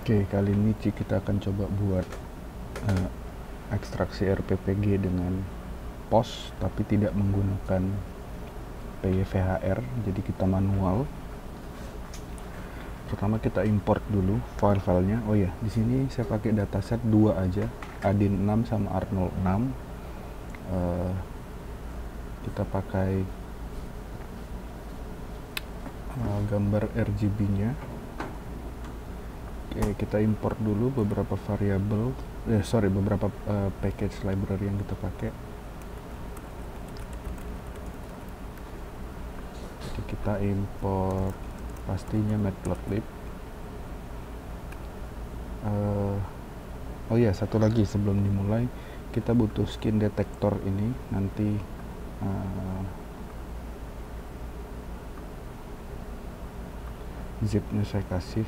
Oke, kali ini kita akan coba buat eh, ekstraksi RPPG dengan POS tapi tidak menggunakan PYVHR, jadi kita manual. Pertama kita import dulu file-filenya. Oh ya, di sini saya pakai dataset 2 aja, Adin 6 sama Arnold 6. Kita pakai gambar RGB-nya. Oke, kita import dulu beberapa variabel, beberapa package library yang kita pakai. Jadi kita import pastinya matplotlib. Oh ya, satu lagi sebelum dimulai, kita butuh skin detektor ini. Nanti zipnya saya kasih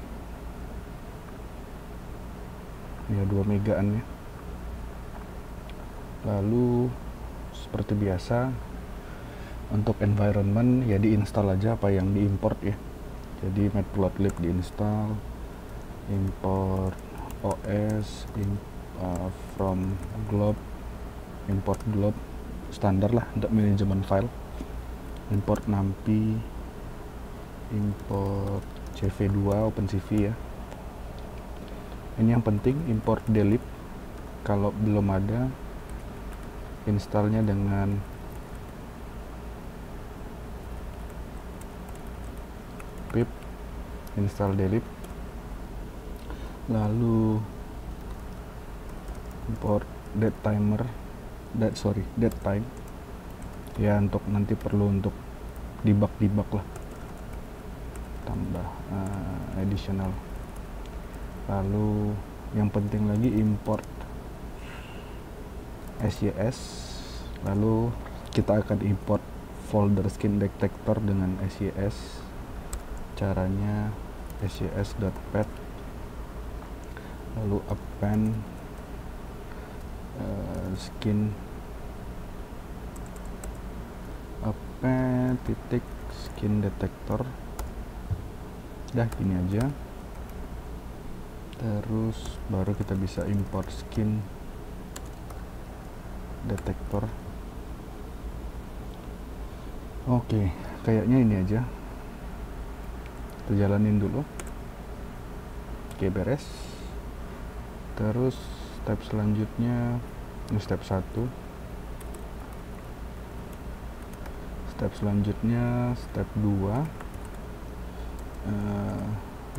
ya 2 megaan ya. Lalu seperti biasa untuk environment ya diinstal aja apa yang diimport ya. Jadi matplotlib diinstal, import OS, from glob, import glob standar lah untuk manajemen file, import numpy, import cv2 OpenCV ya. Ini yang penting, import delib. Kalau belum ada, installnya dengan pip install delib. Lalu import datetime ya, untuk nanti perlu untuk debug lah, tambah additional. Lalu yang penting lagi import SYS. Lalu kita akan import folder skin detector dengan SYS. Caranya sys.pet, lalu append skin detector. Dah gini aja. Terus baru kita bisa import skin detektor. Oke, kayaknya ini aja. Kita jalanin dulu. Oke, beres. Terus step selanjutnya, ini step 1. Step selanjutnya step 2,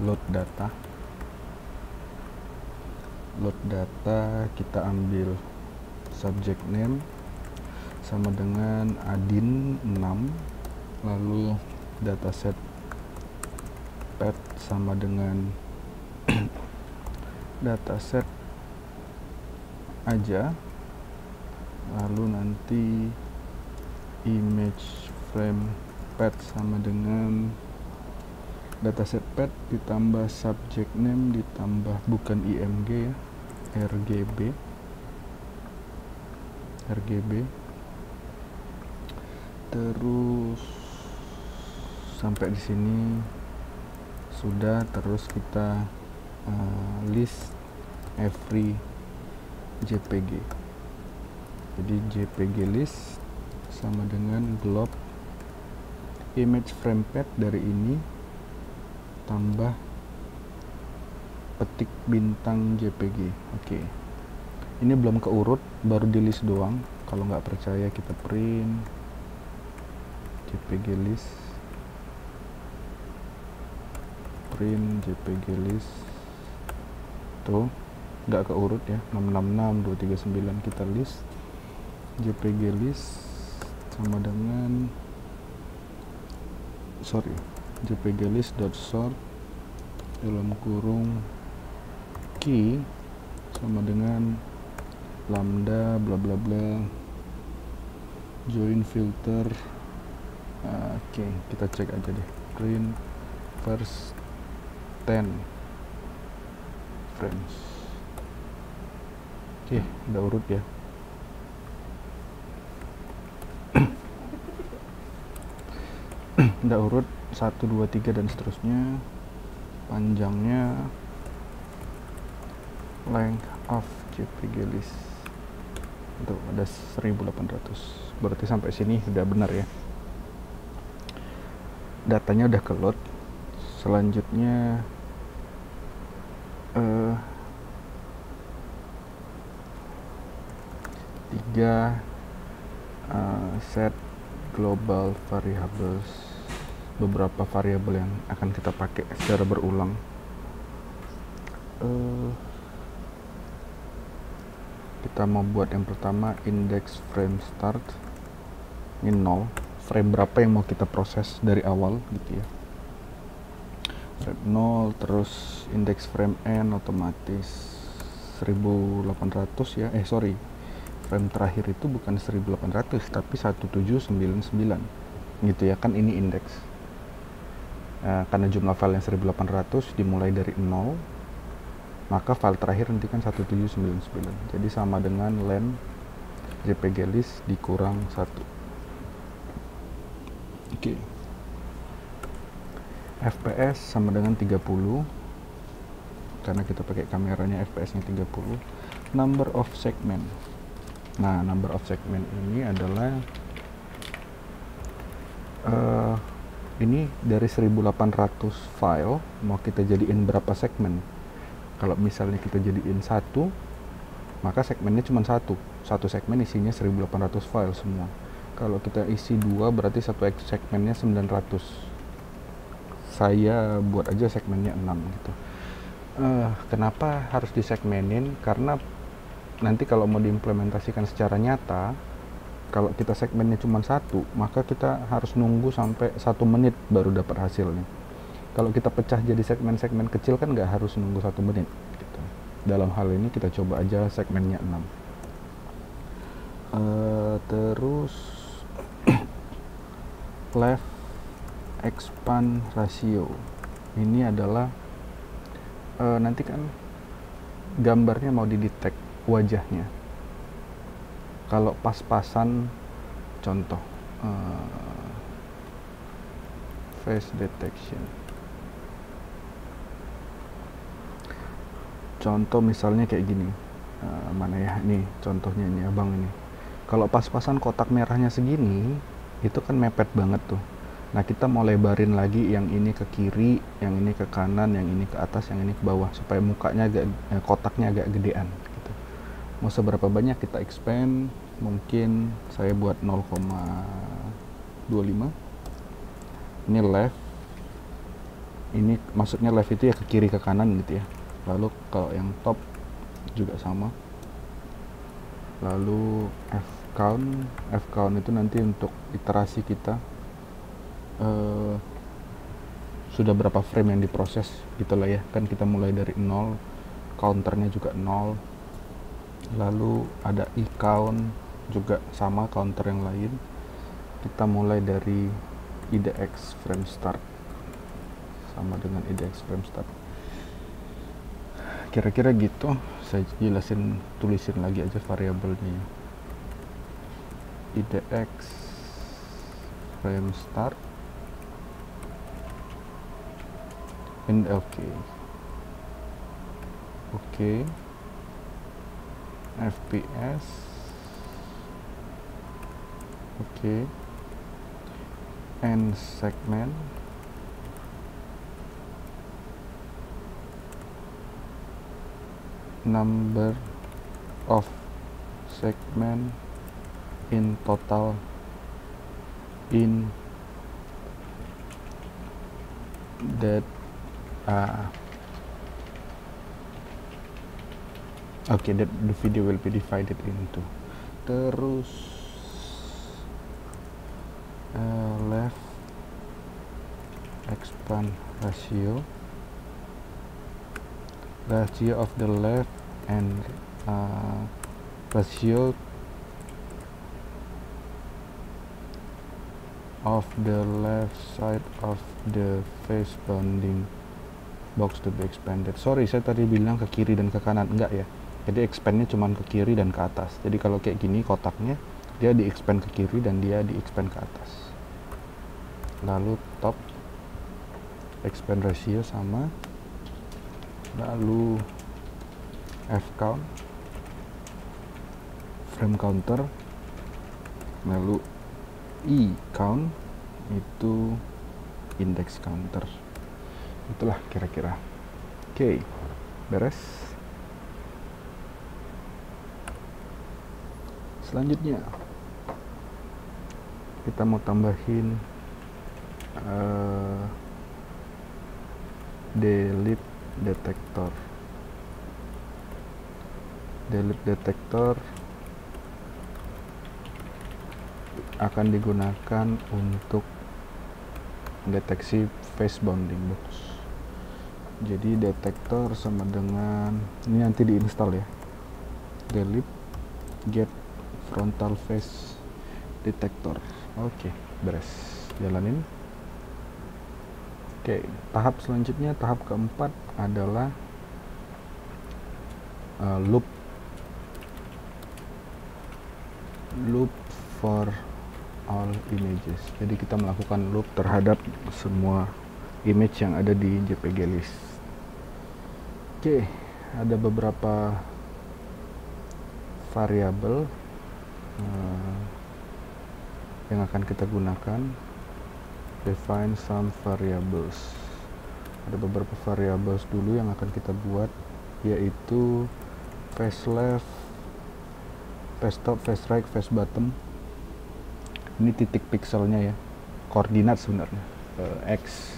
load data. Kita ambil subject name sama dengan Adin 6, lalu dataset pet sama dengan dataset aja, lalu nanti image frame pet sama dengan dataset pet ditambah subject name ditambah bukan img ya, rgb. Terus sampai di sini sudah. Terus kita list every jpg. Jadi jpg list sama dengan glob image frame pet dari ini tambah petik bintang jpg. Oke, ini belum keurut, baru di list doang. Kalau nggak percaya kita print jpg list, tuh nggak keurut ya, 666 239. Kita list jpg list sama dengan jpg list.sort dalam kurung key sama dengan lambda bla bla bla join filter. Oke, kita cek aja deh, print first 10 frames. Oke, udah urut ya. Udah urut 1 2 3 dan seterusnya. Panjangnya length of JPG list itu ada 1800, berarti sampai sini udah benar ya, datanya udah ke load. Selanjutnya tiga set global variables, beberapa variabel yang akan kita pakai secara berulang. Kita mau buat yang pertama index frame start, ini 0, frame berapa yang mau kita proses dari awal gitu ya, frame 0. Terus index frame n otomatis 1800 ya, frame terakhir itu bukan 1800 tapi 1799 gitu ya kan, ini indeks. Karena jumlah file yang 1800 dimulai dari 0, maka file terakhir nanti kan 1799, jadi sama dengan len JPG list dikurang 1. Oke. FPS sama dengan 30 karena kita pakai kameranya, FPS nya 30. Number of segment, nah number of segment ini adalah ini dari 1800 file mau kita jadiin berapa segmen. Kalau misalnya kita jadiin 1, maka segmennya cuma satu segmen isinya 1800 file semua. Kalau kita isi 2 berarti satu segmennya 900. Saya buat aja segmennya 6 gitu. Kenapa harus disegmenin? Karena nanti kalau mau diimplementasikan secara nyata, kalau kita segmennya cuma 1, maka kita harus nunggu sampai 1 menit baru dapat hasilnya. Kalau kita pecah jadi segmen-segmen kecil kan nggak harus nunggu 1 menit gitu. Dalam hal ini kita coba aja segmennya 6. Terus left expand ratio ini adalah nanti kan gambarnya mau didetect wajahnya. Kalau pas-pasan, contoh face detection, contoh misalnya kayak gini, mana ya, nih contohnya ini abang ini. Kalau pas-pasan kotak merahnya segini, itu kan mepet banget tuh. Nah kita mau lebarin lagi, yang ini ke kiri, yang ini ke kanan, yang ini ke atas, yang ini ke bawah, supaya mukanya agak kotaknya agak gedean gitu. Mau seberapa banyak kita expand, mungkin saya buat 0,25. Ini left, ini maksudnya left itu ya ke kiri ke kanan gitu ya. Lalu kalau yang top juga sama. Lalu F count itu nanti untuk iterasi kita, sudah berapa frame yang diproses gitulah ya, kan kita mulai dari 0, counternya juga 0. Lalu ada count juga sama, counter yang lain. Kita mulai dari IDX frame start sama dengan IDX frame start, kira-kira gitu. Saya tulisin lagi aja variabelnya, IDX frame start and oke, FPS oke, and segment number of segment in total in that that the video will be divided into. Terus left expand ratio of the left and ratio of the left side of the face bounding box to be expanded. Sorry, saya tadi bilang ke kiri dan ke kanan, enggak ya. Jadi expandnya cuma ke kiri dan ke atas. Jadi kalau kayak gini kotaknya, dia di expand ke kiri dan dia di expand ke atas. Lalu top expand ratio sama, lalu fcount, frame counter, lalu ecount itu index counter. Itulah kira-kira. Oke, beres. Selanjutnya kita mau tambahin delete detector. Delete detector akan digunakan untuk deteksi face bounding box. Jadi detektor sama dengan ini nanti diinstal ya. Delete get frontal face detector. Oke, beres. Jalanin. Oke, tahap selanjutnya, tahap keempat adalah loop for all images. Jadi kita melakukan loop terhadap semua image yang ada di JPG list. Oke, ada beberapa variabel yang akan kita gunakan. Define some variables. Ada beberapa variables dulu yang akan kita buat, yaitu face left, face top, face right, face bottom. Ini titik pixelnya ya, koordinat sebenarnya. X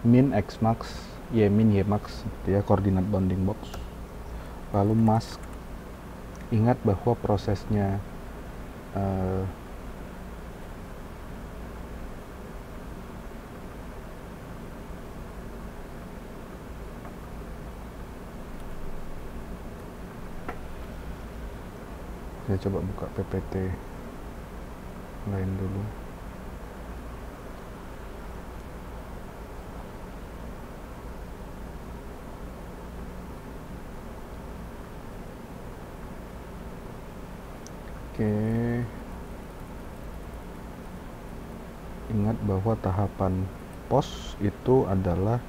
min, X max, Y min, Y max, ya koordinat bounding box. Lalu mask, ingat bahwa prosesnya saya coba buka PPT lain dulu. Oke, ingat bahwa tahapan post itu adalah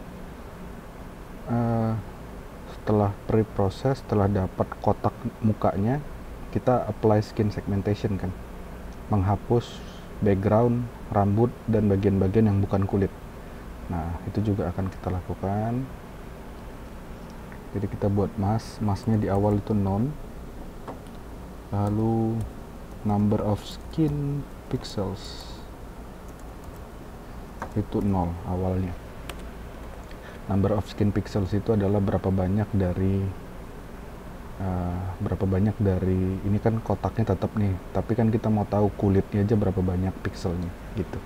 setelah pre-process, setelah dapat kotak mukanya, kita apply skin segmentation kan, menghapus background, rambut, dan bagian-bagian yang bukan kulit. Nah, itu juga akan kita lakukan. Jadi kita buat masknya di awal itu none, lalu number of skin pixels itu 0 awalnya. Number of skin pixels itu adalah berapa banyak dari ini kan kotaknya tetap nih, tapi kan kita mau tahu kulitnya aja berapa banyak pixelnya gitu.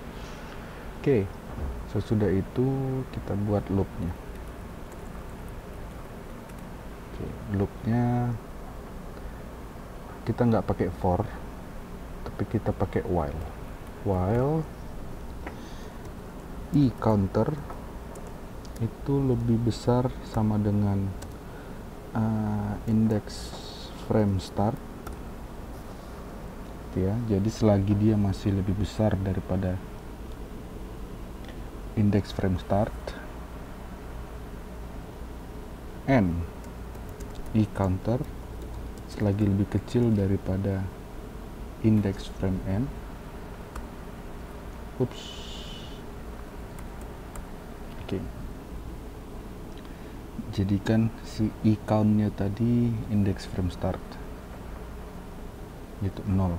Oke, sesudah itu kita buat loopnya. Oke, loopnya kita nggak pakai for, tapi kita pakai while counter itu lebih besar sama dengan index frame start ya. Jadi selagi dia masih lebih besar daripada index frame start, and counter selagi lebih kecil daripada index frame end. Oke. Jadikan si count-nya tadi index frame start gitu 0.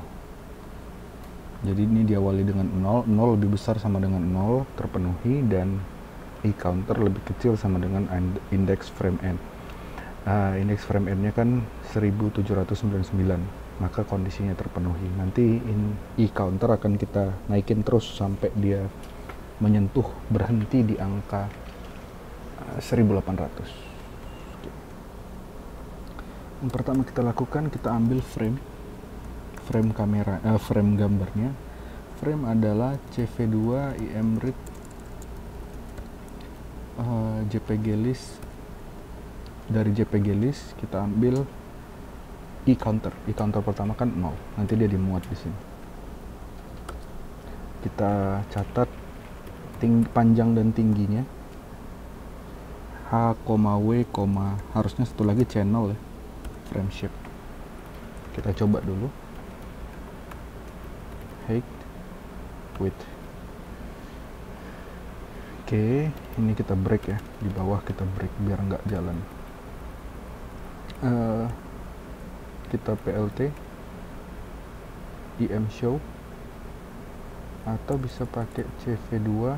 Jadi ini diawali dengan 0 lebih besar sama dengan 0 terpenuhi, dan counter lebih kecil sama dengan index frame end. Index frame end-nya kan 1799, maka kondisinya terpenuhi. Nanti counter akan kita naikin terus sampai dia menyentuh berhenti di angka 1800. Yang pertama kita lakukan, kita ambil frame kamera, frame gambarnya. Frame adalah CV2 imread JPG list. Dari JPG list kita ambil counter. Counter pertama kan 0, nanti dia dimuat di sini. Kita catat panjang dan tingginya, H, W, harusnya satu lagi channel ya, frame shape. Kita coba dulu. Height, width. Oke, ini kita break ya, di bawah kita break biar nggak jalan. Kita PLT, IM show, atau bisa pakai CV2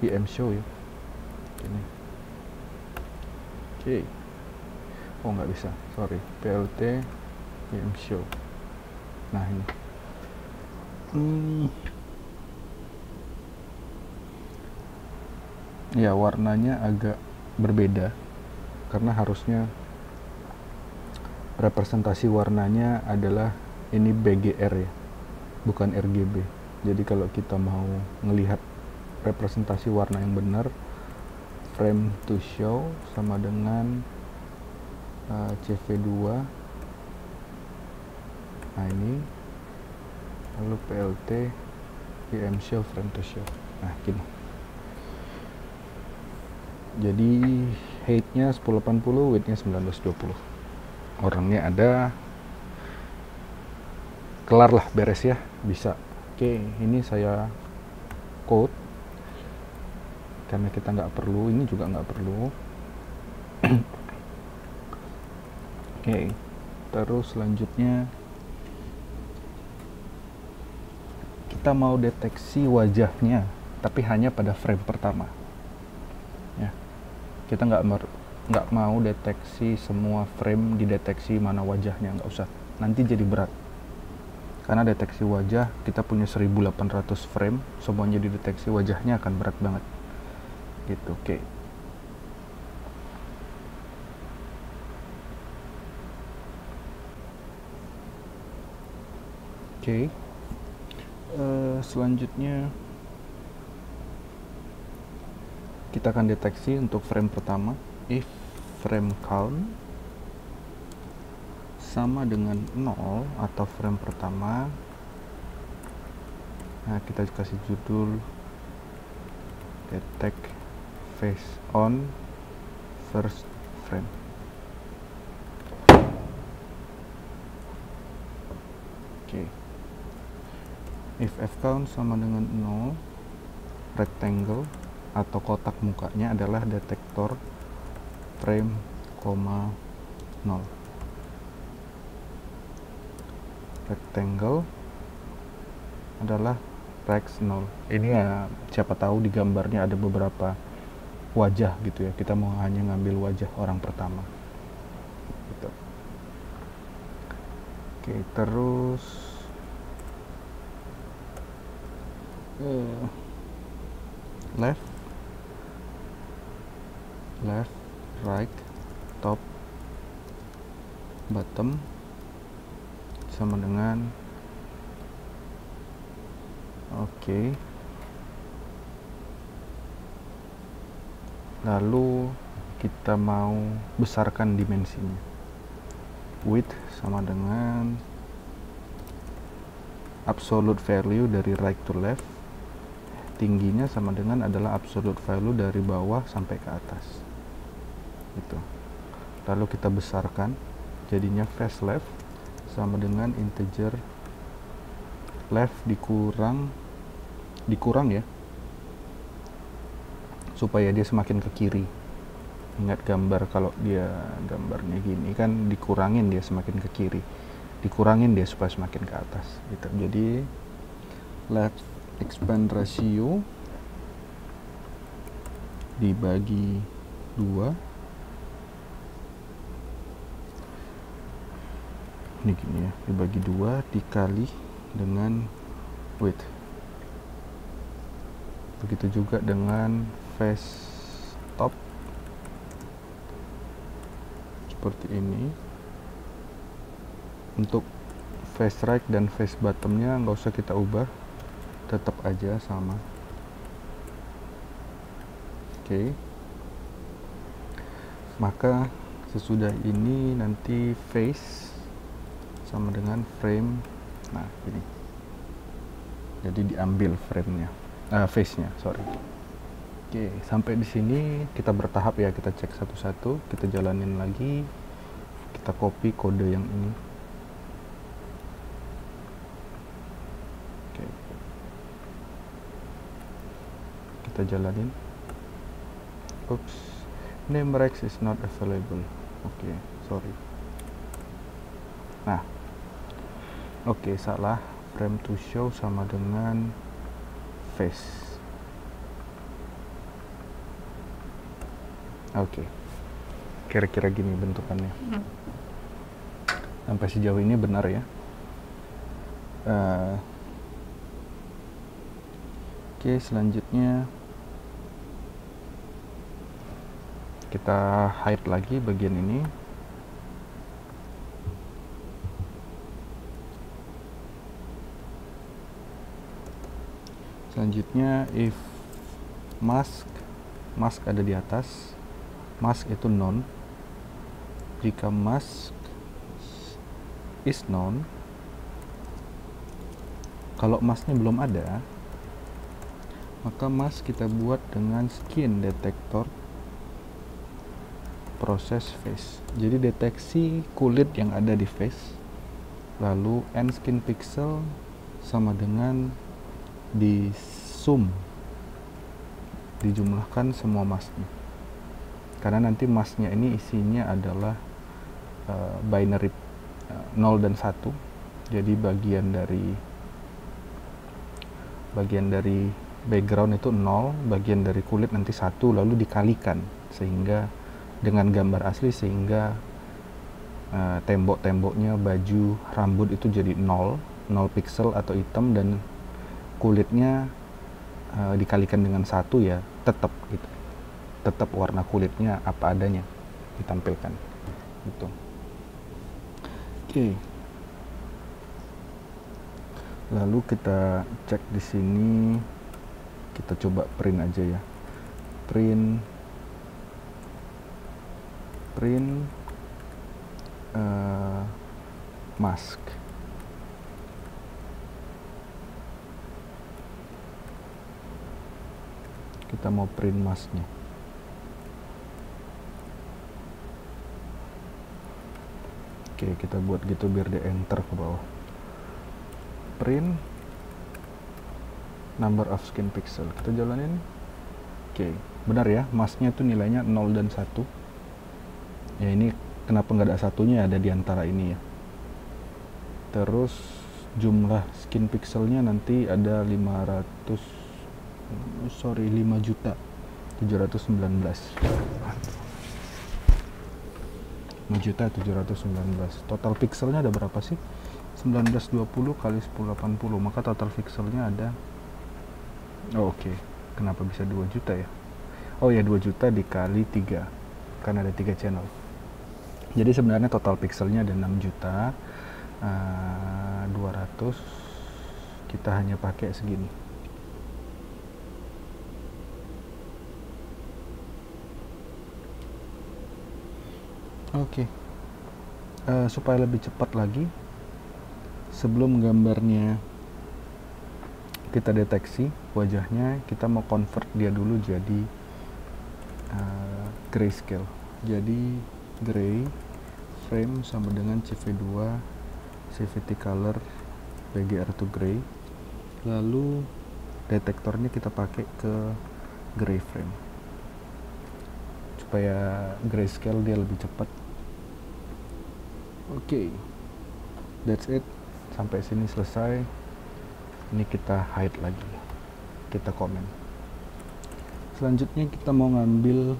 IM show ya. Ini. Oke. Oh nggak bisa, sorry. PLT IM show. Nah ini. Ya warnanya agak berbeda karena harusnya representasi warnanya adalah ini BGR ya, bukan RGB. Jadi kalau kita mau melihat representasi warna yang benar, frame to show sama dengan CV2. Nah ini, lalu PLT IM show, frame to show. Nah gini. Jadi height-nya 1080, width-nya 1920. Orangnya ada, kelar lah, beres ya, bisa. Oke, ini saya code karena kita nggak perlu, ini juga nggak perlu. Oke, terus selanjutnya kita mau deteksi wajahnya, tapi hanya pada frame pertama. Ya, kita nggak mau deteksi semua frame, dideteksi mana wajahnya, nggak usah. Nanti jadi berat. Karena deteksi wajah kita punya 1800 frame, semuanya dideteksi wajahnya akan berat banget. Gitu, oke. Oke. Selanjutnya kita akan deteksi untuk frame pertama, if frame count sama dengan 0 atau frame pertama. Nah, kita kasih judul detect face on first frame. Oke. If f count sama dengan 0, rectangle atau kotak mukanya adalah detektor frame, 0. Rectangle adalah rex 0. Ini ya siapa tahu di gambarnya ada beberapa wajah gitu ya. Kita mau hanya ngambil wajah orang pertama. Gitu. Oke, terus left, right, top, bottom sama dengan oke. Lalu kita mau besarkan dimensinya. Width sama dengan absolute value dari right to left. Tingginya sama dengan adalah absolute value dari bawah sampai ke atas. Gitu. Lalu kita besarkan, jadinya face left sama dengan integer left dikurang ya, supaya dia semakin ke kiri. Ingat gambar, kalau dia gambarnya gini kan dikurangin dia semakin ke kiri, dikurangin dia supaya semakin ke atas gitu. Jadi left expand ratio dibagi 2, ini gini ya, dibagi 2 dikali dengan width. Begitu juga dengan face top seperti ini. Untuk face right dan face bottomnya nggak usah kita ubah, tetap aja sama. Oke. Maka sesudah ini nanti face sama dengan frame. Nah ini, jadi diambil framenya, face nya, sorry. Oke, sampai di sini kita bertahap ya, kita cek satu-satu, kita jalanin lagi, kita copy kode yang ini. Oke, kita jalanin. Oops, name Rex is not available. Oke, sorry. Nah, oke, salah. Frame to show sama dengan face. Oke, kira-kira gini bentukannya. Sampai sejauh ini benar ya. Oke, selanjutnya kita hide lagi bagian ini. Selanjutnya if mask ada di atas, mask itu none. Jika mask is none, kalau masknya belum ada, maka mask kita buat dengan skin detector proses face. Jadi deteksi kulit yang ada di face, lalu end skin pixel sama dengan di zoom, dijumlahkan semua masknya, karena nanti masknya ini isinya adalah binary 0 dan 1. Jadi bagian dari background itu 0, bagian dari kulit nanti 1, lalu dikalikan sehingga dengan gambar asli, sehingga tembok-temboknya, baju, rambut itu jadi 0 pixel atau hitam, dan kulitnya dikalikan dengan 1 ya tetap gitu, tetap warna kulitnya apa adanya ditampilkan gitu. Oke. Lalu kita cek di sini, kita coba print aja ya. Print mask. Kita mau print masknya. Oke, kita buat gitu biar dia enter ke bawah. Print number of skin pixel, kita jalanin. Oke, benar ya, masknya tuh nilainya 0 dan 1 ya. Ini kenapa nggak ada satunya, ada di antara ini ya. Terus jumlah skin pixelnya nanti ada 5.719.000. 5.719. Total pixelnya ada berapa sih? 1920 kali 1080, maka total pixelnya ada, oke. Kenapa bisa 2 juta ya? Oh ya, 2 juta dikali 3, karena ada 3 channel. Jadi sebenarnya total pixelnya ada 6.200.000, kita hanya pakai segini. Oke. Supaya lebih cepat lagi, sebelum gambarnya kita deteksi wajahnya, kita mau convert dia dulu jadi grayscale. Jadi gray frame sama dengan CV2 CVT color BGR to gray, lalu detektornya kita pakai ke gray frame supaya grayscale dia lebih cepat. Oke, that's it. Sampai sini selesai. Ini kita hide lagi, kita komen. Selanjutnya kita mau ngambil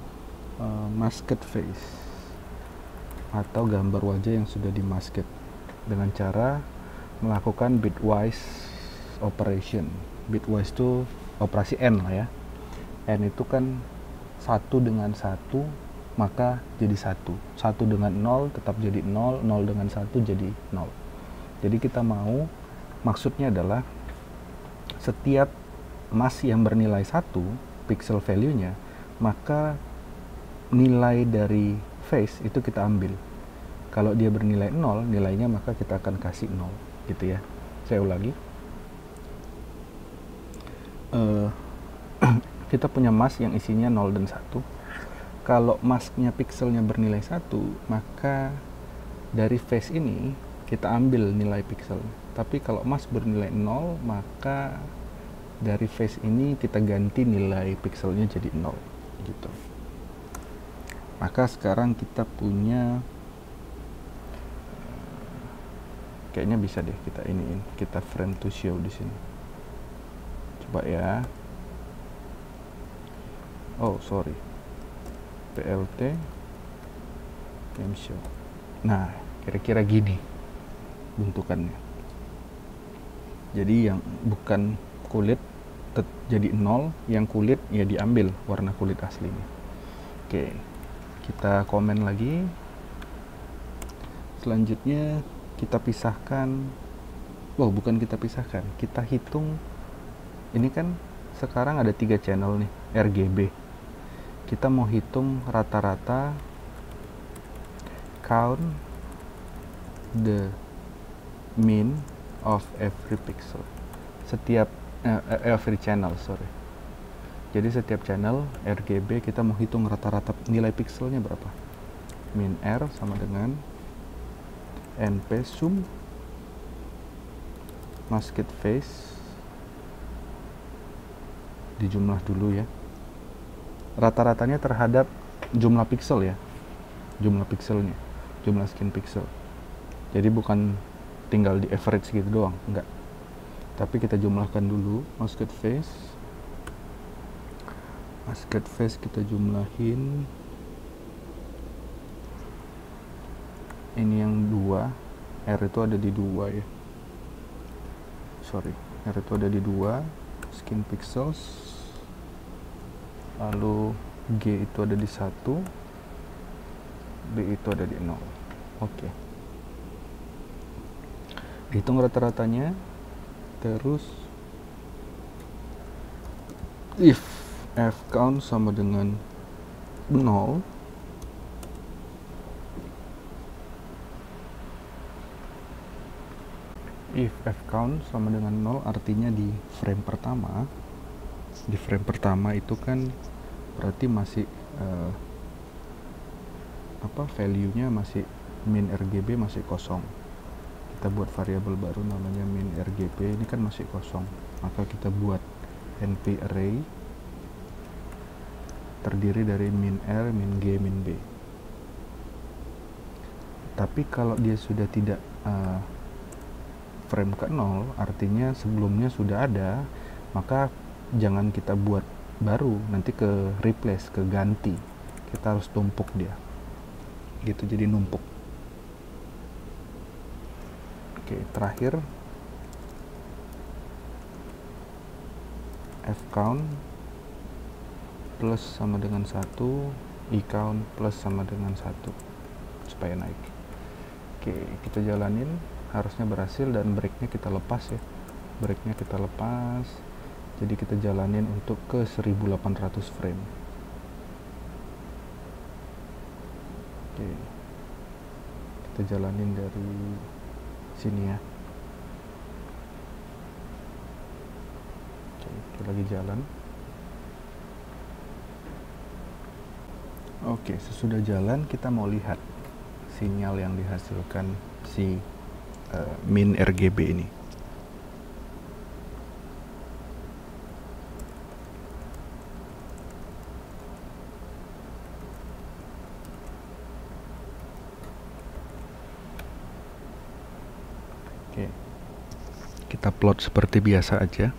masked face atau gambar wajah yang sudah di masked dengan cara melakukan bitwise operation. Bitwise itu operasi N lah ya. N itu kan 1 dengan 1 maka jadi 1 dengan 0 tetap jadi 0, 0 dengan 1 jadi 0. Jadi kita mau, maksudnya adalah setiap mask yang bernilai 1 pixel value-nya, maka nilai dari face itu kita ambil. Kalau dia bernilai 0 nilainya, maka kita akan kasih 0 gitu ya. Saya ulangi. kita punya mask yang isinya 0 dan 1. Kalau masknya pixelnya bernilai 1, maka dari face ini kita ambil nilai pixel. Tapi kalau mask bernilai 0, maka dari face ini kita ganti nilai pixelnya jadi 0 gitu. Maka sekarang kita punya, kayaknya bisa deh kita iniin, kita frame to show di sini. Coba ya. Oh sorry, PLT game show. Nah kira-kira gini bentukannya. Jadi yang bukan kulit jadi 0, yang kulit ya diambil warna kulit aslinya. Oke, kita komen lagi. Selanjutnya kita pisahkan. Oh bukan kita pisahkan, kita hitung. Ini kan sekarang ada 3 channel nih RGB. Kita mau hitung rata-rata count the mean of every pixel, setiap every channel, sorry. Jadi setiap channel RGB kita mau hitung rata-rata nilai pixelnya berapa. Min R sama dengan NP sum masked face, dijumlah dulu ya. Rata-ratanya terhadap jumlah pixel ya, jumlah pixelnya, jumlah skin pixel. Jadi bukan tinggal di average gitu doang, enggak. Tapi kita jumlahkan dulu masked face. Masked face kita jumlahin. Ini yang 2, R itu ada di 2 ya. Sorry, R itu ada di 2 skin pixels. Lalu G itu ada di 1, B itu ada di 0. Oke. Hitung rata-ratanya. Terus if f count sama dengan 0, if f count sama dengan 0 artinya di frame pertama, itu kan berarti masih value-nya masih min RGB masih kosong. Kita buat variabel baru namanya min RGB, ini kan masih kosong, maka kita buat np array terdiri dari min R, min G, min B. Tapi kalau dia sudah tidak frame ke 0, artinya sebelumnya sudah ada, maka jangan kita buat baru, nanti ke replace, ke ganti. Kita harus tumpuk dia gitu, jadi numpuk. Oke, terakhir f count plus sama dengan 1, i count plus sama dengan 1 supaya naik. Oke, kita jalanin, harusnya berhasil, dan breaknya kita lepas ya. Breaknya kita lepas, jadi kita jalanin untuk ke 1800 frame. Oke, kita jalanin dari sini ya. Oke, kita lagi jalan. Oke, sesudah jalan kita mau lihat sinyal yang dihasilkan si min RGB ini. Oke, kita plot seperti biasa aja.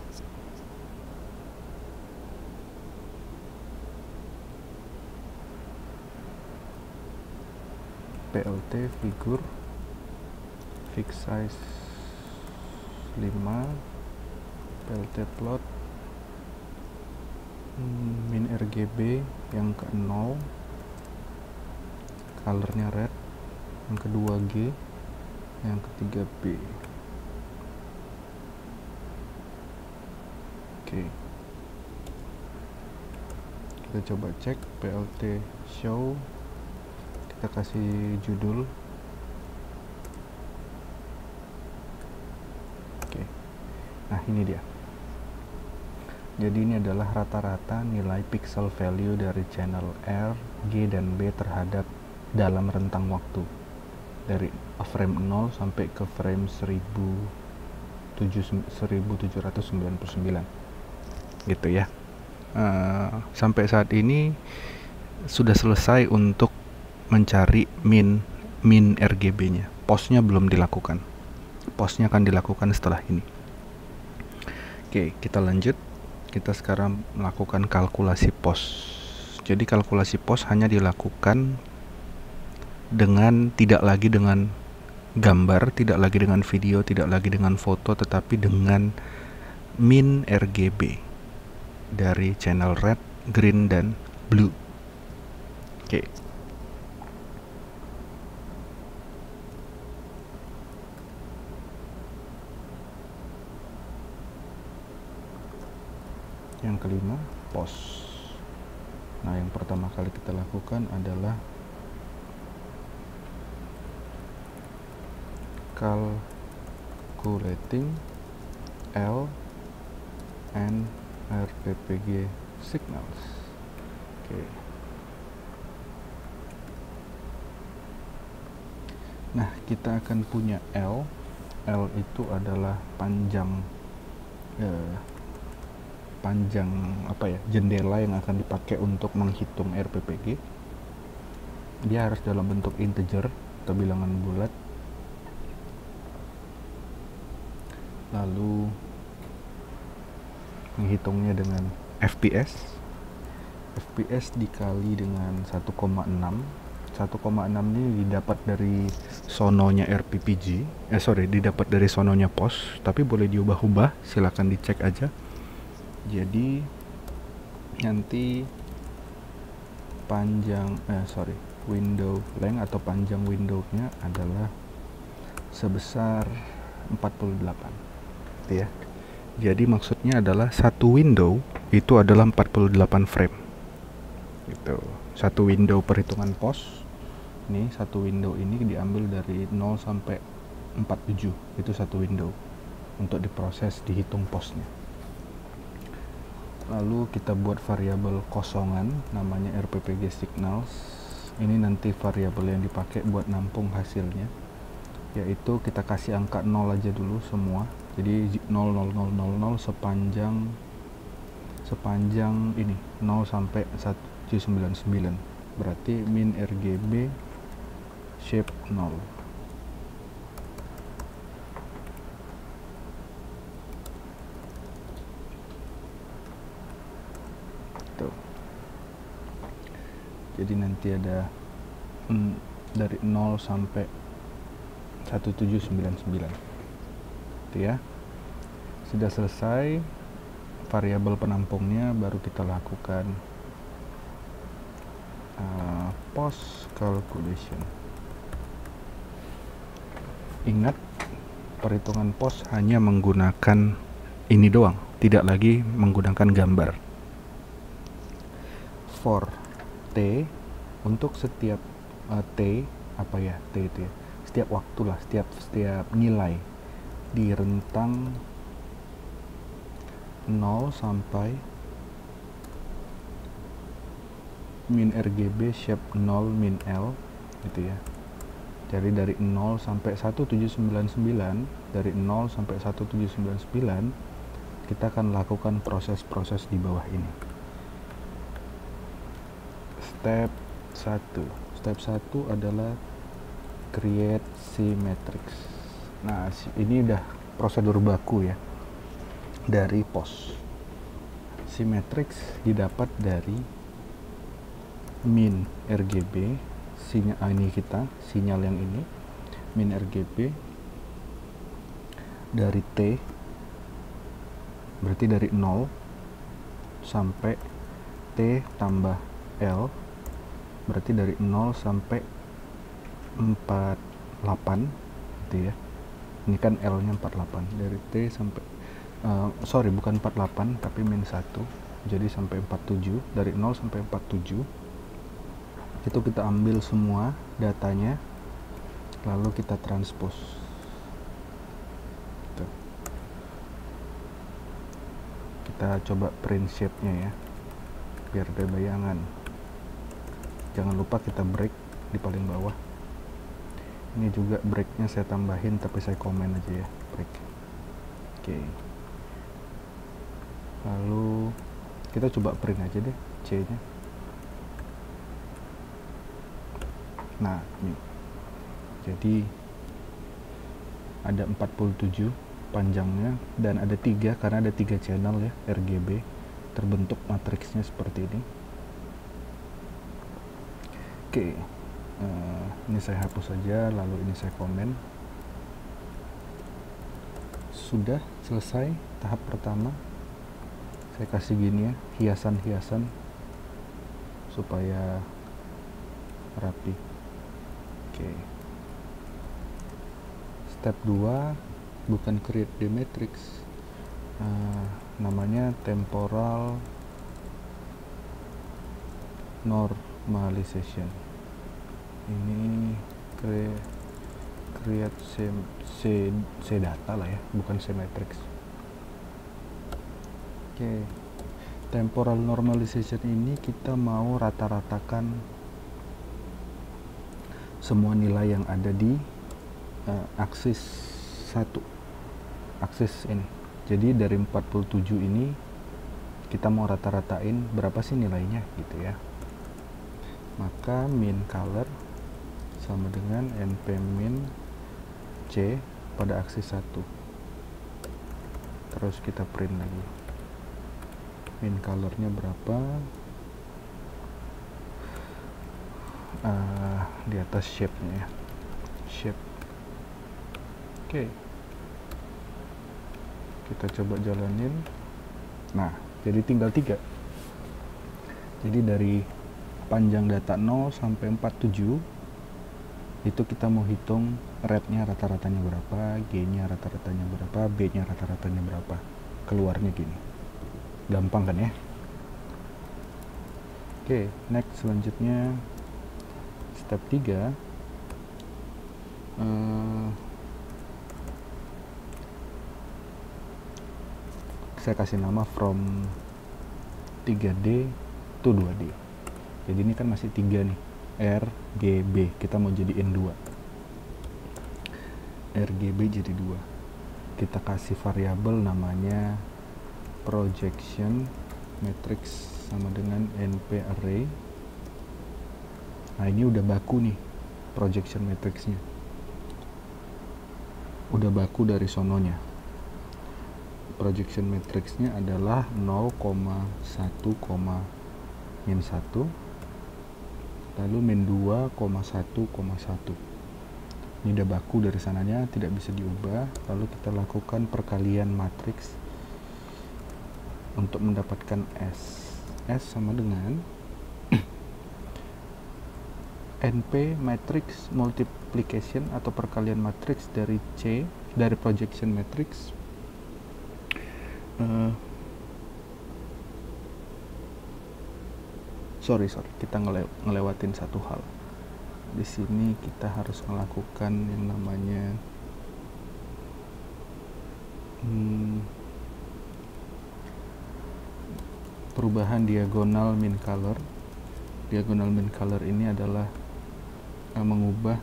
PLT figure fix size 5, PLT plot min RGB yang ke 0, colornya red, yang kedua G, yang ketiga B. Oke, kita coba cek PLT show, kita kasih judul. Oke, nah ini dia. Jadi ini adalah rata-rata nilai pixel value dari channel R, G, dan B terhadap dalam rentang waktu dari frame 0 sampai ke frame 1799 gitu ya. Sampai saat ini sudah selesai untuk mencari min RGB-nya. Postnya belum dilakukan. Postnya akan dilakukan setelah ini. Oke, kita lanjut. Kita sekarang melakukan kalkulasi pos. Jadi kalkulasi pos hanya dilakukan dengan tidak lagi dengan gambar, tidak lagi dengan video, tidak lagi dengan foto, tetapi dengan min RGB dari channel red, green, dan blue. Oke. Yang kelima, pos. Nah, yang pertama kali kita lakukan adalah calculating L and RPPG signals. Oke. Nah, kita akan punya L. L itu adalah panjang jendela yang akan dipakai untuk menghitung RPPG. Dia harus dalam bentuk integer atau bilangan bulat. Lalu menghitungnya dengan FPS. FPS dikali dengan 1,6. 1,6 ini didapat dari sononya RPPG. Didapat dari sononya pos, tapi boleh diubah-ubah, silakan dicek aja. Jadi nanti window length atau panjang windownya adalah sebesar 48 gitu ya. Jadi maksudnya adalah satu window itu adalah 48 frame gitu. Satu window perhitungan pos ini, satu window ini diambil dari 0 sampai 47, itu satu window untuk diproses, dihitung posnya. Lalu kita buat variabel kosongan namanya RPPG signals. Ini nanti variabel yang dipakai buat nampung hasilnya, yaitu kita kasih angka 0 aja dulu semua. Jadi 00000 sepanjang ini 0 sampai 199. Berarti min RGB shape 0. Jadi nanti ada dari 0 sampai 1799 itu ya. Sudah selesai variabel penampungnya, baru kita lakukan post calculation. Ingat, perhitungan pos hanya menggunakan ini doang, tidak lagi menggunakan gambar. For T, untuk setiap T itu ya, setiap waktu lah, setiap nilai di rentang 0 sampai min RGB shape 0 min L gitu ya. Jadi dari 0 sampai 1799, dari 0 sampai 1799 kita akan lakukan proses-proses di bawah ini. Step 1 adalah create symmetrics. Nah, ini udah prosedur baku ya dari pos. Symmetrics didapat dari min RGB sinyal yang ini, min RGB dari T, berarti dari 0 sampai T tambah L, berarti dari 0 sampai 48 gitu ya. Ini kan L nya 48, dari T sampai bukan 48 tapi min 1, jadi sampai 47. Dari 0 sampai 47 itu kita ambil semua datanya, lalu kita transpose. Kita kita coba print shape-nya ya, biar ada bayangan. Jangan lupa kita break di paling bawah. Ini juga breaknya saya tambahin, tapi saya komen aja ya, break. Oke. Lalu kita coba print aja deh C-nya. Nah, ini. Jadi ada 47 panjangnya dan ada 3 karena ada 3 channel ya, RGB. Terbentuk matriksnya seperti ini. Oke. Ini saya hapus saja, lalu ini saya komen. Sudah selesai tahap pertama. Saya kasih gini ya, hiasan-hiasan supaya rapi. Oke. Step 2 bukan create the matrix, namanya temporal normalization. Ini create C data lah ya, bukan C matrix. Oke. Temporal normalization ini kita mau rata-ratakan semua nilai yang ada di aksis 1, aksis ini. Jadi dari 47 ini kita mau rata-ratain berapa sih nilainya gitu ya. Maka min color sama dengan np min c pada aksis 1. Terus kita print lagi. Min colornya berapa? Di atas shape-nya ya. Shape. Oke. Kita coba jalanin. Nah, jadi tinggal 3. Jadi dari panjang data 0 sampai 47 itu kita mau hitung rate-nya rata-ratanya berapa, G-nya rata-ratanya berapa, B-nya rata-ratanya berapa. Keluarnya gini. Gampang kan ya? Oke, next selanjutnya step 3. Saya kasih nama from 3D to 2D. Jadi ini kan masih 3 nih, R, G, B. Kita mau jadiin 2. RGB jadi 2. Kita kasih variabel namanya projection matrix sama dengan np array. Nah, ini udah baku nih projection matrixnya. Udah baku dari sononya. Projection matrixnya adalah 0,1, min 1, lalu min 2,1,1. Ini udah baku dari sananya, tidak bisa diubah. Lalu kita lakukan perkalian matriks untuk mendapatkan S. S sama dengan NP matrix multiplication atau perkalian matriks dari C, dari projection matrix. Sorry, kita ngelewatin satu hal. Di sini kita harus melakukan yang namanya perubahan diagonal min color. Diagonal min color ini adalah mengubah,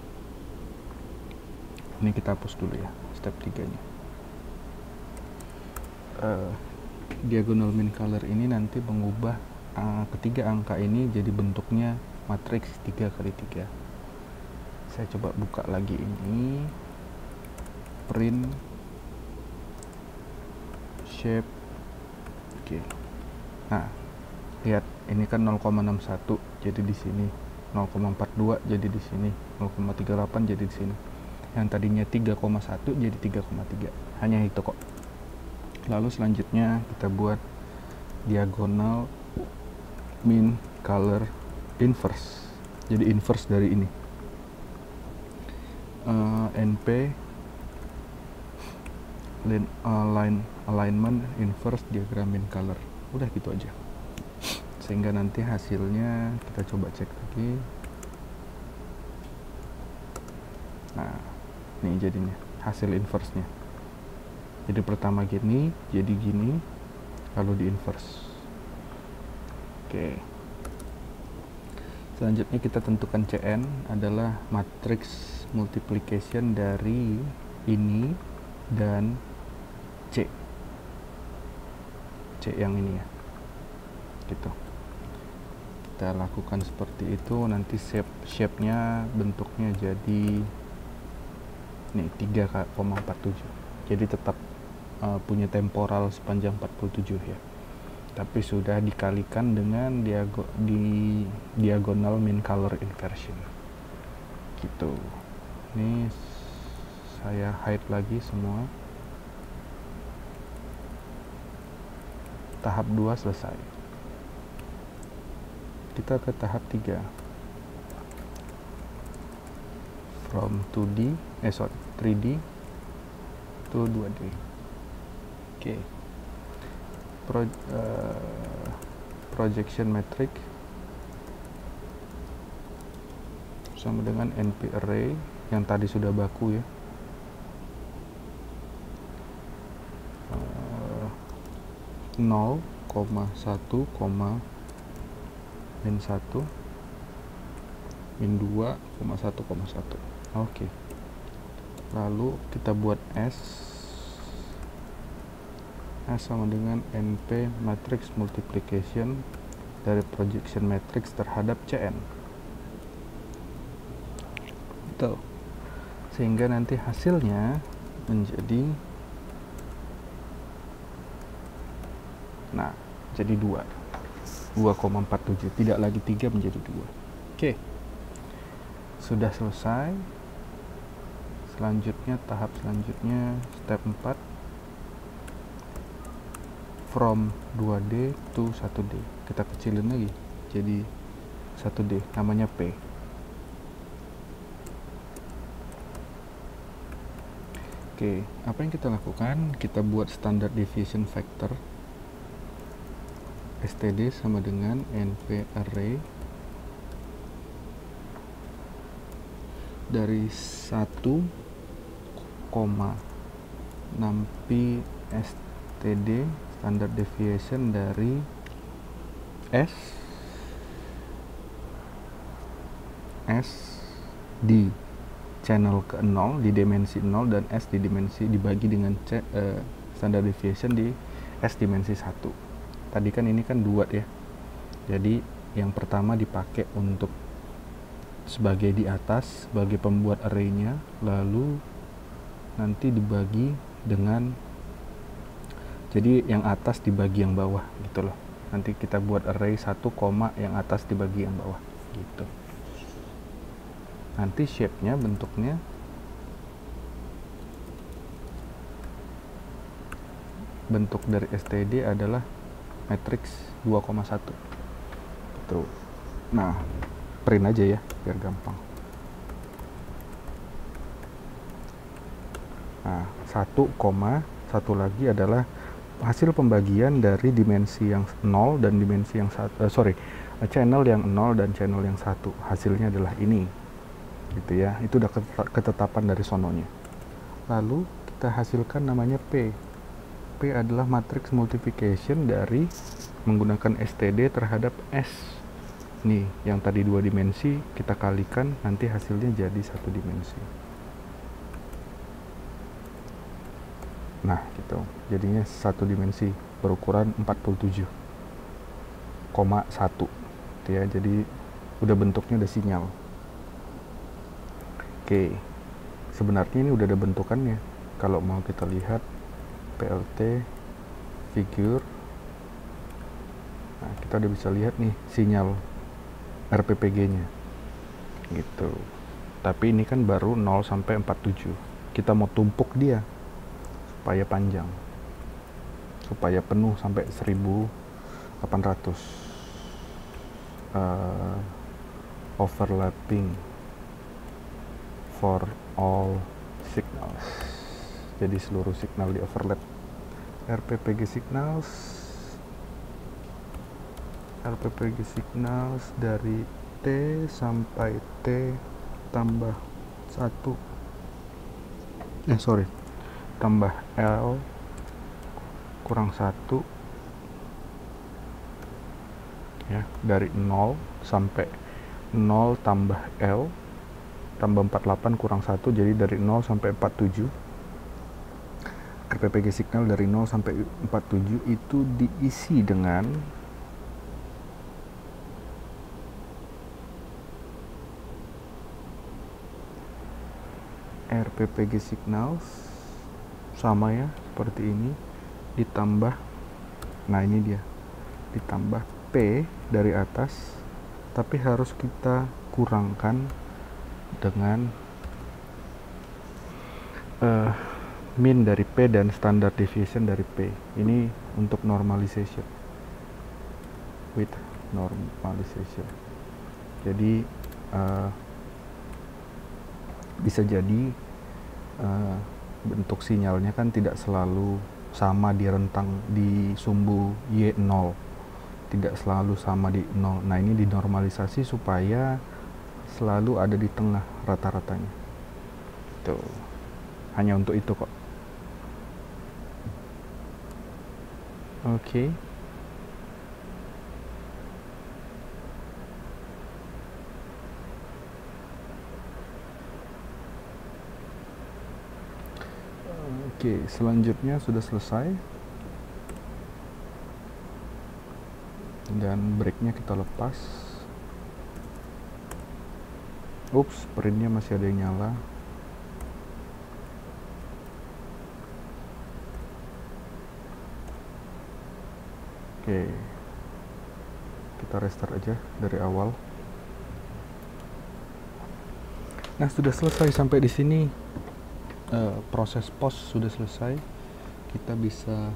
ini kita hapus dulu ya step 3 nya. Diagonal min color ini nanti mengubah ketiga angka ini jadi bentuknya matriks 3x3. Saya coba buka lagi ini, print shape. Oke. Nah, lihat ini kan 0,61 jadi di sini, 0,42 jadi di sini, 0,38 jadi di sini. Yang tadinya 3,1 jadi 3,3. Hanya itu kok. Lalu selanjutnya kita buat diagonal min color inverse. Jadi inverse dari ini. NP alignment inverse diagram min color. Udah gitu aja. Sehingga nanti hasilnya kita coba cek lagi. Nah, ini jadinya hasil inverse-nya. Jadi pertama gini, jadi gini, lalu di inverse. Oke. Selanjutnya kita tentukan Cn adalah matriks multiplication dari ini dan C yang ini ya, gitu. Kita lakukan seperti itu, nanti shape-nya bentuknya jadi nih 3,47, jadi tetap punya temporal sepanjang 47 ya, tapi sudah dikalikan dengan diagonal mean color inversion gitu. Ini saya hide lagi semua. Tahap 2 selesai. Kita ke tahap 3. From 3D to 2D. Oke. Projection matrix sama dengan NP array yang tadi sudah baku ya. 0,1, min 1, min 2, 1,1. Oke. Lalu kita buat S sama dengan NP matrix multiplication dari projection matrix terhadap Cn. Betul. Sehingga nanti hasilnya menjadi, nah, jadi 2,47, tidak lagi 3 menjadi 2. Oke. Sudah selesai. Selanjutnya, tahap selanjutnya, step 4. From 2D to 1D. Kita kecilin lagi jadi 1D, namanya P. Oke, apa yang kita lakukan? Kita buat standard deviation factor STD sama dengan NP array dari 1,6pi STD standard deviation dari S di channel ke 0 di dimensi 0 dan S di dimensi dibagi dengan standard deviation di S dimensi 1. Tadi kan ini kan 2 ya, jadi yang pertama dipakai untuk sebagai di atas sebagai pembuat arraynya, lalu nanti dibagi dengan, jadi yang atas dibagi yang bawah gitu loh. Nanti kita buat array 1, yang atas dibagi yang bawah gitu. Nanti shape-nya, bentuknya bentuk dari STD adalah matriks 2,1 gitu. Nah, print aja ya biar gampang. Nah, 1,1 lagi adalah hasil pembagian dari dimensi yang 0 dan dimensi yang channel yang 0 dan channel yang 1. Hasilnya adalah ini gitu ya. Itu udah ketetapan dari sononya. Lalu kita hasilkan namanya P. P adalah matriks multiplication dari menggunakan STD terhadap S. Nih, yang tadi 2 dimensi kita kalikan, nanti hasilnya jadi 1 dimensi. Nah, gitu. Jadinya 1 dimensi berukuran 47,1. Gitu ya. Jadi udah bentuknya udah sinyal. Oke. Sebenarnya ini udah ada bentukannya. Kalau mau kita lihat PLT figure. Nah, kita udah bisa lihat nih sinyal RPPG-nya. Gitu. Tapi ini kan baru 0 sampai 47. Kita mau tumpuk dia supaya panjang, supaya penuh sampai 1800 overlapping for all signals. Jadi seluruh signal di overlap. RPPG signals dari T sampai T tambah 1 tambah L kurang 1 ya, dari 0 sampai 0 tambah L tambah 48 kurang 1, jadi dari 0 sampai 47. RPPG signal dari 0 sampai 47 itu diisi dengan RPPG signal sama ya, seperti ini, ditambah, nah ini dia, ditambah P dari atas, tapi harus kita kurangkan dengan min dari P dan standard deviation dari P. Ini untuk normalization, with normalization. Jadi bisa jadi bentuk sinyalnya kan tidak selalu sama di rentang di sumbu Y0, tidak selalu sama di 0. Nah, ini dinormalisasi supaya selalu ada di tengah rata-ratanya. Tuh, hanya untuk itu kok. Oke. Oke, selanjutnya sudah selesai. Dan breaknya kita lepas. Ups, printnya masih ada yang nyala. Oke, kita restart aja dari awal. Nah, sudah selesai sampai di sini. Proses post sudah selesai. Kita bisa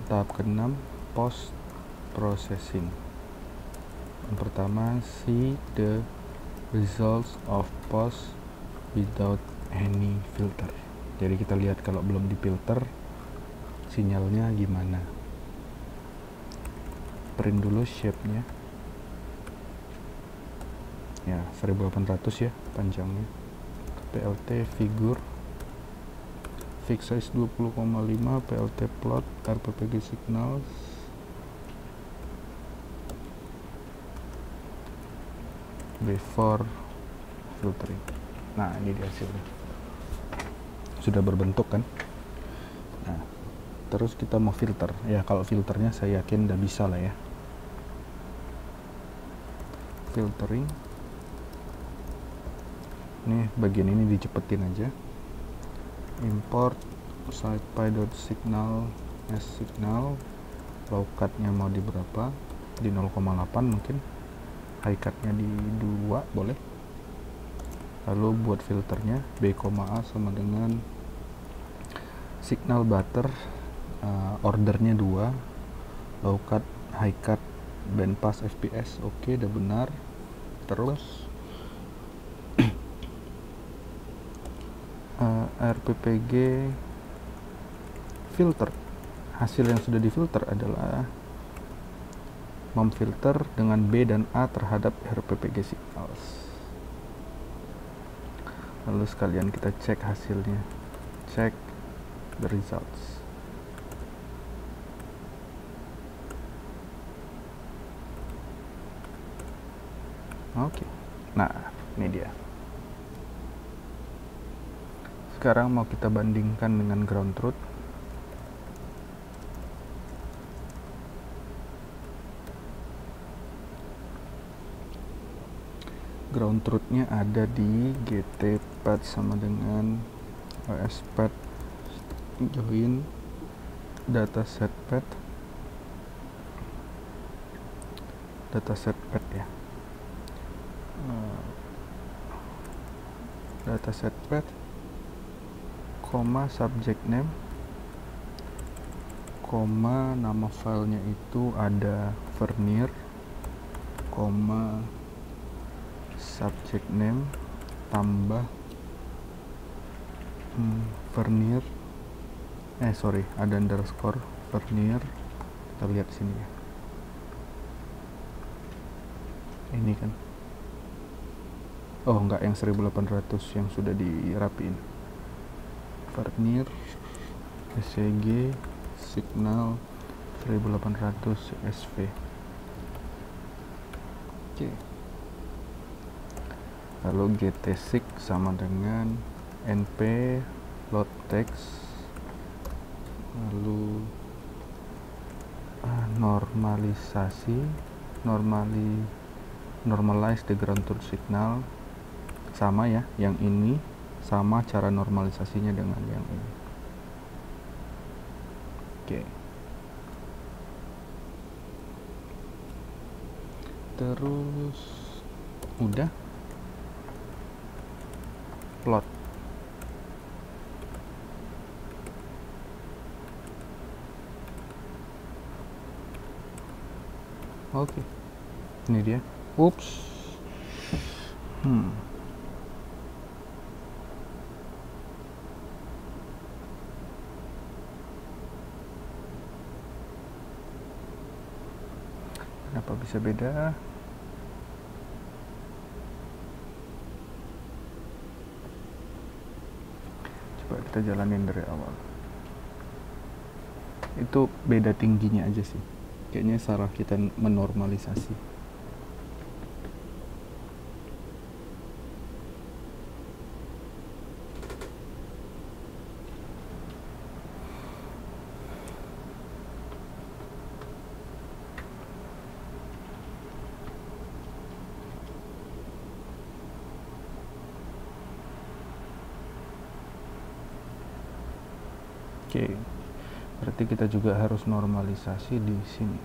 tahap ke-6, post processing. Yang pertama, see the results of post without any filter. Jadi kita lihat kalau belum difilter sinyalnya gimana. Print dulu shape-nya. Ya, 1800 ya panjangnya. PLT figure, fix size 20,5, PLT plot, RPPG signal, before filtering. Nah, ini dia hasilnya, sudah berbentuk kan. Nah, terus kita mau filter ya. Kalau filternya saya yakin udah bisa lah ya. Filtering, nih bagian ini dicepetin aja. Import scipy.signal as signal, low cut-nya mau di berapa, di 0,8 mungkin, high cut-nya di 2 boleh. Lalu buat filternya B, A sama dengan signal butter, ordernya 2, low cut, high cut, band pass, FPS, oke, udah benar. Terus RPPG filter, hasil yang sudah difilter adalah memfilter dengan B dan A terhadap RPPG signals. Lalu sekalian kita cek hasilnya, cek the results. Oke, nah ini dia. Sekarang mau kita bandingkan dengan ground truth. Ground truth-nya ada di GT path sama dengan OS path, join dataset path, dataset path ya, dataset path, koma subject name, koma nama filenya itu ada vernier, koma subject name tambah vernier, ada underscore vernier. Kita lihat sini ya, ini kan, oh enggak, yang 1800 yang sudah dirapiin. Vernier SCG signal 1800 CSV. Oke. Lalu GT6 sama dengan NP load text, lalu normalisasi, normalize the ground truth signal, sama ya, yang ini sama cara normalisasinya dengan yang ini. Oke. Terus udah plot. Oke. Ini dia. Ups. Kenapa bisa beda? Coba kita jalanin dari awal. Itu beda tingginya aja sih. Kayaknya salah kita menormalisasi. Oke, berarti kita juga harus normalisasi di sini.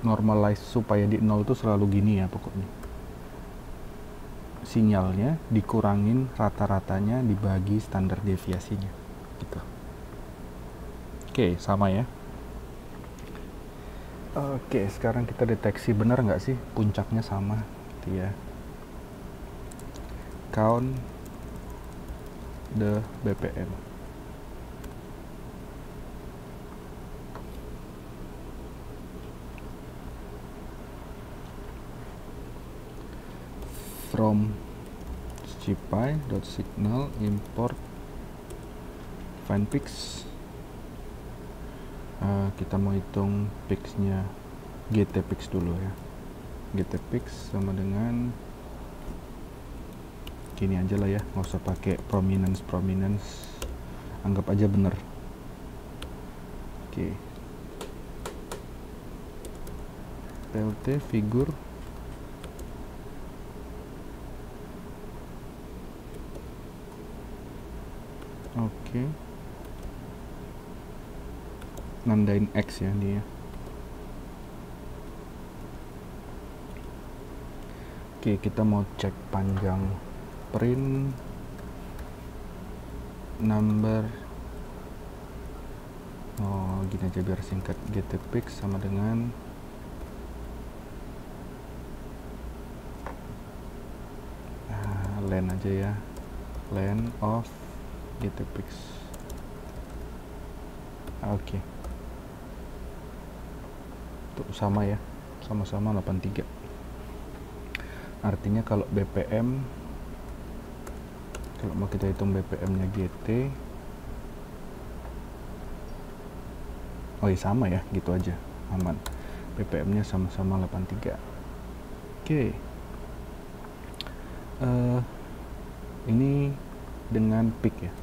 Normalize supaya di 0 itu selalu gini ya pokoknya. Sinyalnya dikurangin rata-ratanya dibagi standar deviasinya gitu. Oke, sama ya. Oke, sekarang kita deteksi benar nggak sih puncaknya sama gitu ya. Count the BPM. From scpy.signal import find peaks. Kita mau hitung peaks-nya GT peaks dulu ya. GT peaks sama dengan gini aja lah ya, nggak usah pakai prominence, anggap aja bener. Oke. PLT figur oke. Nandain X ya dia. Oke, kita mau cek panjang print number. Gini aja biar singkat. GTPix sama dengan len aja ya, len of GTPix. Oke. Tuh sama ya, sama-sama 83. Artinya kalau BPM, kalau mau kita hitung BPM nya GT, oh iya sama ya, gitu aja, aman. BPM nya sama-sama 83. Oke. Ini dengan peak ya.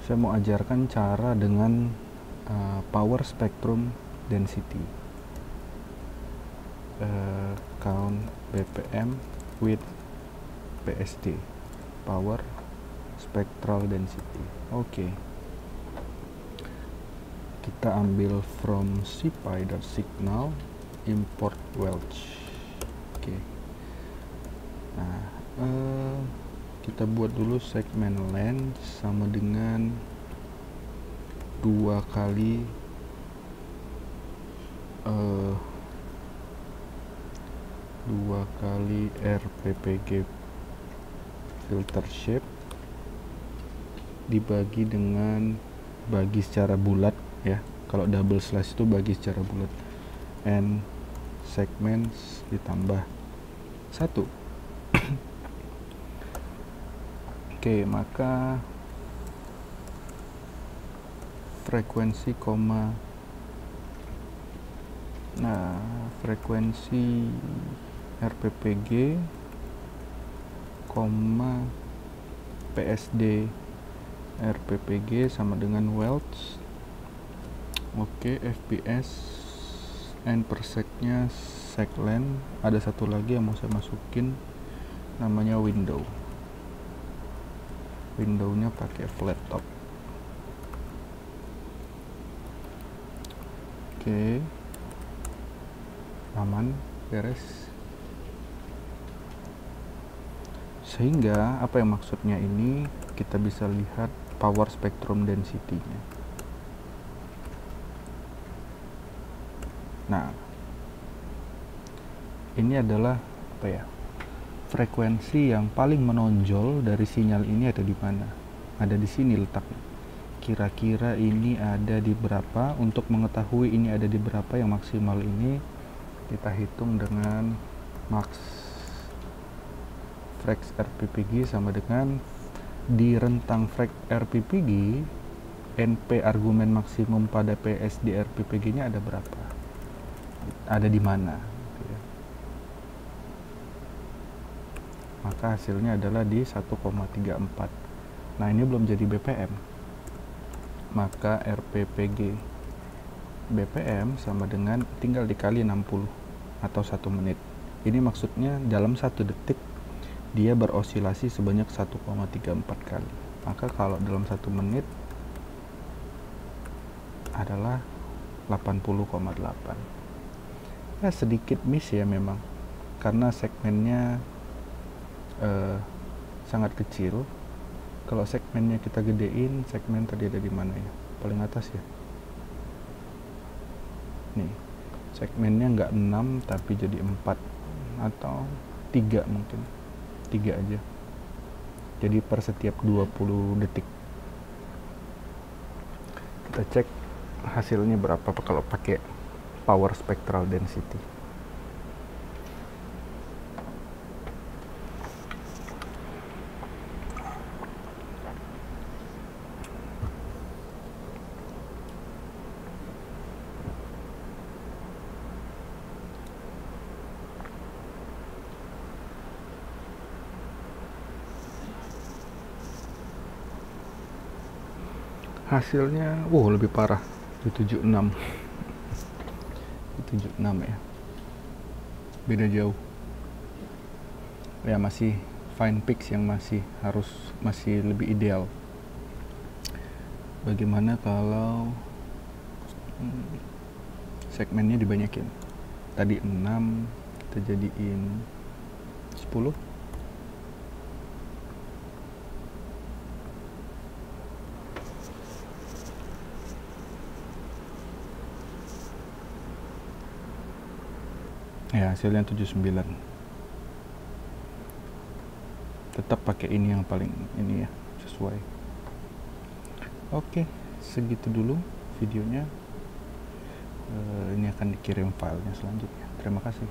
Saya mau ajarkan cara dengan power spectrum density. Count BPM with PSD, power spectral density. Oke. Kita ambil from scpy.signal import Welch. Oke. Nah, kita buat dulu segmen len sama dengan 2 kali RPPG filter shape dibagi dengan bagi secara bulat ya. Kalau double slash itu bagi secara bulat, and segmen ditambah 1. Oke, maka frekuensi frekuensi RPPG, PSD RPPG sama dengan Welch. Oke, FPS N per sec-nya seclen. Ada satu lagi yang mau saya masukin, namanya windownya pakai flat top. Oke, aman, beres. Sehingga apa yang maksudnya ini, kita bisa lihat power spectrum density-nya. Nah, ini adalah frekuensi yang paling menonjol dari sinyal ini ada di mana? Ada di sini letaknya. Kira-kira ini ada di berapa? Untuk mengetahui ini ada di berapa yang maksimal ini, kita hitung dengan max frek RPPG sama dengan di rentang frek RPPG, NP argumen maksimum pada PSD RPPG-nya ada berapa? Ada di mana? Maka hasilnya adalah di 1,34. Nah, ini belum jadi BPM. Maka RPPG BPM sama dengan tinggal dikali 60 atau 1 menit. Ini maksudnya dalam 1 detik dia berosilasi sebanyak 1,34 kali. Maka kalau dalam 1 menit adalah 80,8. Ya, sedikit miss ya memang, karena segmennya sangat kecil. Kalau segmennya kita gedein, segmen tadi ada di mana ya? Paling atas ya. Nih, segmennya nggak 6 tapi jadi 4 atau 3 mungkin. 3 aja. Jadi per setiap 20 detik. Kita cek hasilnya berapa kalau pakai power spectral density. Hasilnya lebih parah, di 76 ya, beda jauh ya. Masih fine pitch yang masih lebih ideal. Bagaimana kalau segmennya dibanyakin? Tadi 6 kita jadiin 10. Ya, hasilnya 79. Tetap pakai ini yang paling ini ya, sesuai. Oke, segitu dulu videonya. Ini akan dikirim filenya selanjutnya. Terima kasih.